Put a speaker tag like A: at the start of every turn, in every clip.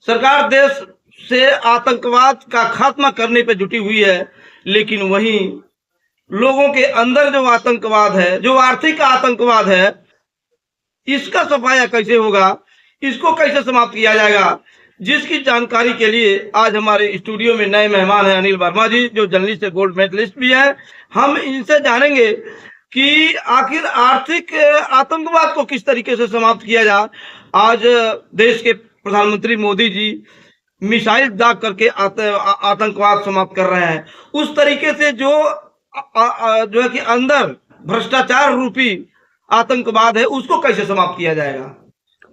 A: सरकार देश से आतंकवाद का खात्मा करने पे जुटी हुई है, लेकिन वहीं लोगों के अंदर जो आतंकवाद है, जो आर्थिक आतंकवाद है, इसका सफाया कैसे होगा, इसको कैसे समाप्त किया जाएगा, जिसकी जानकारी के लिए आज हमारे स्टूडियो में नए मेहमान हैं अनिल वर्मा जी, जो जर्नलिस्ट से गोल्ड मेडलिस्ट भी हैं। हम इनसे जानेंगे कि आखिर आर्थिक आतंकवाद को किस तरीके से समाप्त किया जाए। आज देश के प्रधानमंत्री मोदी जी मिसाइल दाग करके आतंकवाद समाप्त कर रहे हैं। उस तरीके से जो जो है कि अंदर भ्रष्टाचार रूपी आतंकवाद है, उसको कैसे समाप्त किया जाएगा।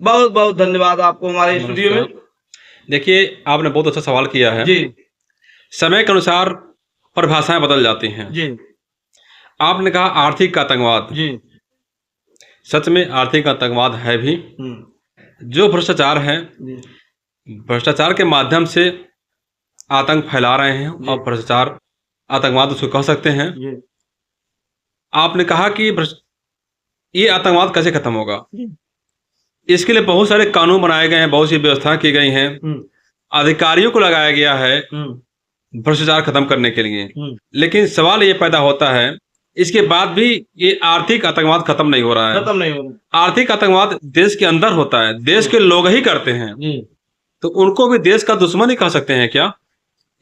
A: बहुत बहुत धन्यवाद आपको हमारे स्टूडियो में।
B: देखिए, आपने बहुत अच्छा सवाल किया है
A: जी।
B: समय के अनुसार परिभाषाएं बदल जाती हैं
A: जी।
B: आपने कहा आर्थिक आतंकवाद।
A: जी।
B: सच में आर्थिक आतंकवाद है भी। जो भ्रष्टाचार है, भ्रष्टाचार के माध्यम से आतंक फैला रहे हैं और भ्रष्टाचार आतंकवाद उसको कह सकते हैं। आपने कहा कि ये आतंकवाद कैसे खत्म होगा। इसके लिए बहुत सारे कानून बनाए गए हैं, बहुत सी व्यवस्था की गई हैं, अधिकारियों को लगाया गया है भ्रष्टाचार खत्म करने के लिए। लेकिन सवाल ये पैदा होता है, इसके बाद भी ये आर्थिक आतंकवाद खत्म नहीं हो रहा है।
A: खत्म नहीं हो रहा।
B: आर्थिक आतंकवाद देश के अंदर होता है, देश के लोग ही करते हैं, तो उनको भी देश का दुश्मन ही कह सकते हैं क्या?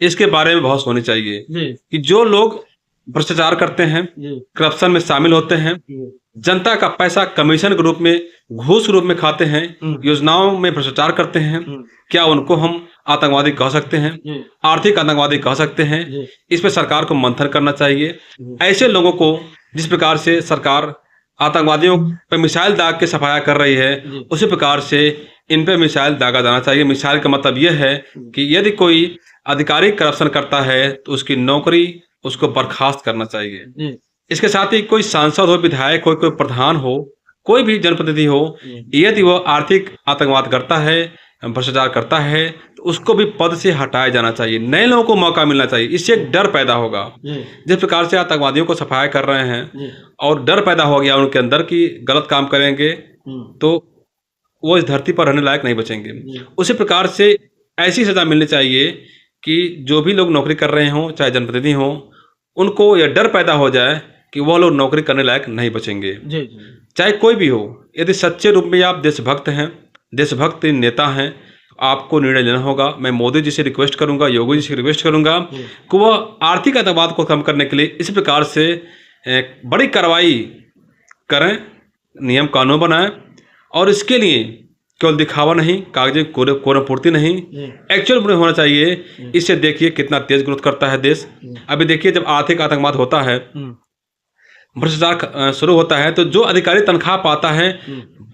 B: इसके बारे में बहस होनी चाहिए कि जो लोग भ्रष्टाचार करते हैं, करप्शन में शामिल होते हैं, जनता का पैसा कमीशन के रूप में, घूस रूप में खाते हैं, योजनाओं में भ्रष्टाचार करते हैं, क्या उनको हम आतंकवादी कह सकते हैं, आर्थिक आतंकवादी कह सकते हैं? इस पे सरकार को मंथन करना चाहिए। ऐसे लोगों को जिस प्रकार से सरकार आतंकवादियों पे मिसाइल दाग के सफाया कर रही है, उसी प्रकार से इन पे मिसाइल दागा जाना चाहिए। मिसाइल का मतलब यह है कि यदि कोई अधिकारी करप्शन करता है तो उसकी नौकरी उसको बर्खास्त करना चाहिए। इसके साथ ही कोई सांसद हो, विधायक हो, कोई प्रधान हो, कोई भी जनप्रतिनिधि हो, यदि वो आर्थिक आतंकवाद करता है, भ्रष्टाचार करता है, तो उसको भी पद से हटाया जाना चाहिए। नए लोगों को मौका मिलना चाहिए। इससे एक डर पैदा होगा। जिस प्रकार से आतंकवादियों को सफाया कर रहे हैं और डर पैदा हो गया उनके अंदर कि गलत काम करेंगे तो वो इस धरती पर रहने लायक नहीं बचेंगे। उसी प्रकार से ऐसी सजा मिलनी चाहिए कि जो भी लोग नौकरी कर रहे हों, चाहे जनप्रतिनिधि हों, उनको यह डर पैदा हो जाए कि वह लोग नौकरी करने लायक नहीं बचेंगे। चाहे कोई भी हो, यदि सच्चे रूप में आप देशभक्त हैं, देशभक्त नेता हैं, आपको निर्णय लेना होगा। मैं मोदी जी से रिक्वेस्ट करूंगा, योगी जी से रिक्वेस्ट करूंगा कि वह आर्थिक आतंकवाद को कम करने के लिए इस प्रकार से बड़ी कार्रवाई करें, नियम कानून बनाएं, और इसके लिए केवल दिखावा नहीं, कागजी कोरम पूर्ति नहीं, एक्चुअल में होना चाहिए। इससे देखिए कितना तेज ग्रोथ करता है देश। अभी देखिए, जब आर्थिक आतंकवाद होता है, भ्रष्टाचार शुरू होता है, तो जो अधिकारी तनख्वाह पाता है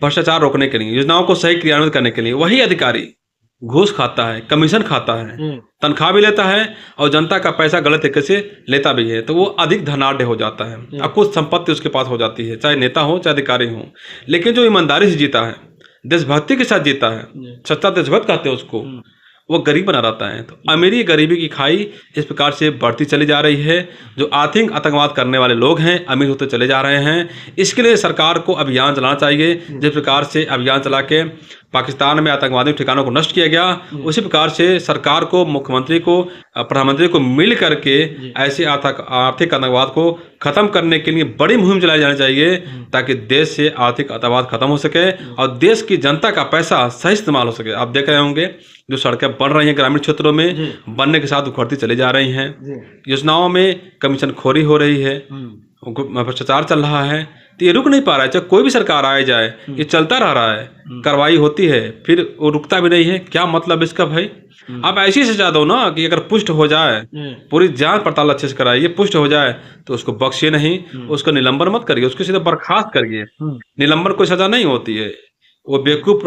B: भ्रष्टाचार रोकने के लिए, योजनाओं को सही क्रियान्वित करने के लिए, वही अधिकारी घूस खाता है, कमीशन खाता है, तनख्वाह भी लेता है और जनता का पैसा गलत तरीके से लेता भी है, तो वो अधिक धनाढ़ हो जाता है। अब कुछ संपत्ति उसके पास हो जाती है, चाहे नेता हो चाहे अधिकारी हो। लेकिन जो ईमानदारी से जीता है, देशभक्ति के साथ जीता है, सच्चा देशभक्त कहते हैं उसको, वो गरीब बना रहता है। तो अमीरी गरीबी की खाई इस प्रकार से बढ़ती चली जा रही है। जो आर्थिक आतंकवाद करने वाले लोग हैं, अमीर होते चले जा रहे हैं। इसके लिए सरकार को अभियान चलाना चाहिए। जिस प्रकार से अभियान चला के पाकिस्तान में आतंकवादी ठिकानों को नष्ट किया गया, उसी प्रकार से सरकार को, मुख्यमंत्री को, प्रधानमंत्री को मिल करके ऐसे आर्थिक आतंकवाद को खत्म करने के लिए बड़ी मुहिम चलाई जानी चाहिए, ताकि देश से आर्थिक आतंकवाद खत्म हो सके और देश की जनता का पैसा सही इस्तेमाल हो सके। आप देख रहे होंगे जो सड़कें बन रही हैं ग्रामीण क्षेत्रों में, बनने के साथ उखड़ती चली जा रही हैं, योजनाओं में कमीशन खोरी हो रही है, भ्रष्टाचार चल रहा है, तो ये रुक नहीं पा रहा है। चाहे कोई भी सरकार आए जाए, ये चलता रहा है, कार्रवाई होती है, फिर वो रुकता भी नहीं है। क्या मतलब इसका भाई? आप ऐसी सजा दो ना कि अगर पुष्ट हो जाए, पूरी जांच पड़ताल अच्छे से कराइए, पुष्ट हो जाए तो उसको बख्शिए नहीं, उसको निलंबन मत करिए, उसको सीधे बर्खास्त करिए। निलंबन कोई सजा नहीं होती है, वो बेवकूफ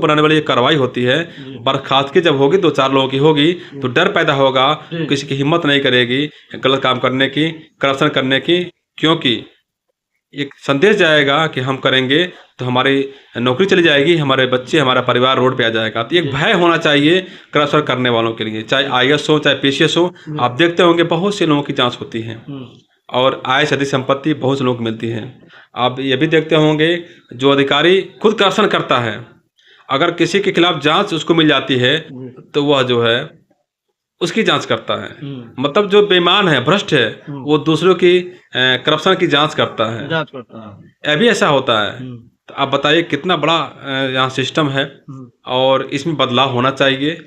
B: बनाने वाली ये कार्रवाई होती है। बर्खास्तगी जब होगी, 2-4 लोगों की होगी, तो डर पैदा होगा, किसी की हिम्मत नहीं करेगी गलत काम करने की, करप्शन करने की, क्योंकि एक संदेश जाएगा कि हम करेंगे तो हमारी नौकरी चली जाएगी, हमारे बच्चे, हमारा परिवार रोड पे आ जाएगा। तो एक भय होना चाहिए करप्शन करने वालों के लिए, चाहे IAS हो चाहे PCS हो। आप देखते होंगे बहुत से लोगों की जांच होती है और आय से अधिक संपत्ति बहुत से लोगों को मिलती है। आप ये भी देखते होंगे जो अधिकारी खुद करप्शन करता है, अगर किसी के खिलाफ जांच उसको मिल जाती है तो वह जो है उसकी जांच करता है। मतलब जो बेईमान है, भ्रष्ट है, वो दूसरों की करप्शन की जांच करता है।
A: जांच करता है।
B: यह भी ऐसा होता है। तो आप बताइए कितना बड़ा यहाँ सिस्टम है और इसमें बदलाव होना चाहिए।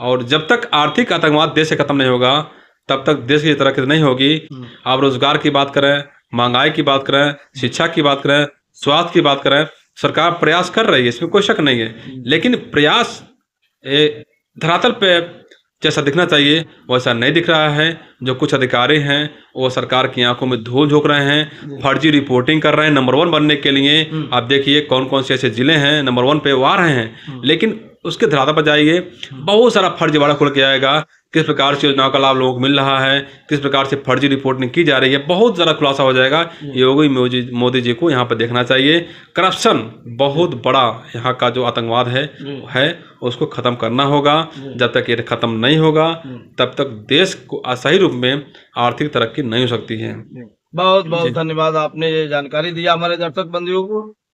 B: और जब तक आर्थिक आतंकवाद देश से खत्म नहीं होगा तब तक देश की तरक्की नहीं होगी। आप रोजगार की बात करें, महंगाई की बात करें, शिक्षा की बात करें, स्वास्थ्य की बात करें, सरकार प्रयास कर रही है, इसमें कोई शक नहीं है। लेकिन प्रयास धरातल पे जैसा दिखना चाहिए वैसा नहीं दिख रहा है। जो कुछ अधिकारी हैं वो सरकार की आंखों में धूल झोंक रहे हैं, फर्जी रिपोर्टिंग कर रहे हैं नंबर 1 बनने के लिए। आप देखिए कौन कौन से ऐसे जिले हैं नंबर 1 पे वो आ रहे हैं, लेकिन उसके धरातल पर जाइए बहुत सारा फर्जीवाड़ा खुल के आएगा। किस प्रकार से योजनाओं का लाभ लोगों को मिल रहा है, किस प्रकार से फर्जी रिपोर्टिंग की जा रही है, बहुत ज़्यादा खुलासा हो जाएगा। योगी मोदी जी को यहाँ पर देखना चाहिए। करप्शन बहुत बड़ा यहाँ का जो आतंकवाद है उसको ख़त्म करना होगा। जब तक ये ख़त्म नहीं होगा तब तक देश को सही रूप में आर्थिक तरक्की नहीं हो सकती है।
A: बहुत बहुत धन्यवाद, आपने ये जानकारी दिया हमारे दर्शक बंधुओं को।